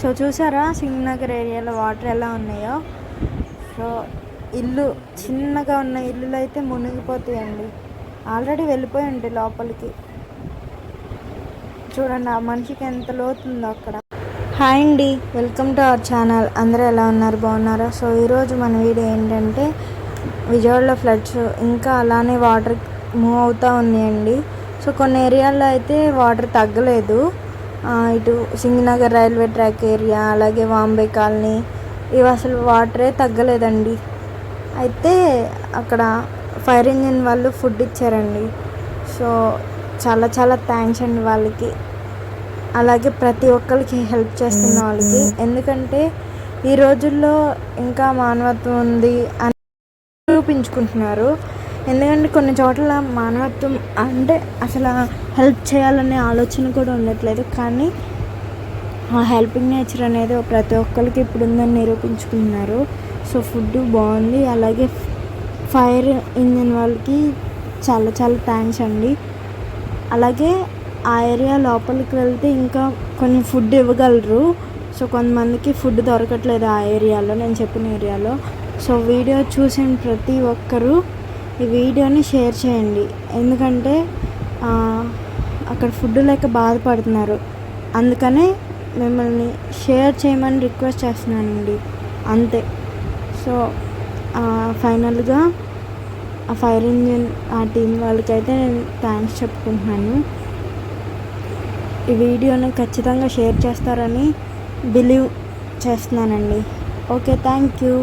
So చూసారా సింగనగర్ ఏరియాలో water ఎలా ఉన్నాయో. సో ఇల్లు చిన్నగా ఉన్న ఇల్లులు అయితే మునిగిపోతాయండి. ఆల్రెడీ వెళ్ళిపోయి ఉంటాయి లోపలికి. చూడండి ఆ మనిషికి ఎంత లోతుందో అక్కడ. హాయ్ అండి, వెల్కమ్ టు అవర్ ఛానల్. అందరూ ఎలా ఉన్నారు, బాగున్నారా? సో ఈరోజు మన వీడియో ఏంటంటే విజయవాడలో ఫ్లడ్స్ ఇంకా అలానే వాటర్ మూవ్ అవుతూ ఉన్నాయండి. సో కొన్ని ఏరియాల్లో అయితే వాటర్ తగ్గలేదు. ఇటు సింగనగర్ రైల్వే ట్రాక్ ఏరియా, అలాగే వాంబే కాలనీ, ఇవి అసలు వాటరే తగ్గలేదండి. అయితే అక్కడ ఫైర్ ఇంజిన్ వాళ్ళు ఫుడ్ ఇచ్చారండి. సో చాలా చాలా థ్యాంక్స్ అండి వాళ్ళకి, అలాగే ప్రతి ఒక్కరికి హెల్ప్ చేస్తున్న వాళ్ళకి. ఎందుకంటే ఈ రోజుల్లో ఇంకా మానవత్వం ఉంది అని నిరూపించుకుంటున్నారు. ఎందుకంటే కొన్ని చోట్ల మానవత్వం అంటే అసలు హెల్ప్ చేయాలనే ఆలోచన కూడా ఉండట్లేదు. కానీ ఆ హెల్పింగ్ నేచర్ అనేది ప్రతి ఒక్కరికి ఇప్పుడు ఉందని నిరూపించుకుంటున్నారు. సో ఫుడ్ బాగుంది. అలాగే ఫైర్ ఇంజిన్ వాళ్ళకి చాలా చాలా థ్యాంక్స్ అండి. అలాగే ఆ ఏరియా లోపలికి వెళ్తే ఇంకా కొన్ని ఫుడ్ ఇవ్వగలరు. సో కొంతమందికి ఫుడ్ దొరకట్లేదు ఆ ఏరియాలో, నేను చెప్పిన ఏరియాలో. సో వీడియో చూసిన ప్రతి ఒక్కరూ ఈ వీడియోని షేర్ చేయండి. ఎందుకంటే అక్కడ ఫుడ్ లేక బాధపడుతున్నారు. అందుకనే మిమ్మల్ని షేర్ చేయమని రిక్వెస్ట్ చేస్తున్నానండి, అంతే. సో ఫైనల్గా ఆ ఫైర్ ఇంజిన్ ఆ టీం వాళ్ళకైతే నేను థ్యాంక్స్ చెప్పుకుంటున్నాను. ఈ వీడియోని ఖచ్చితంగా షేర్ చేస్తారని బిలీవ్ చేస్తున్నానండి. Okay, thank you.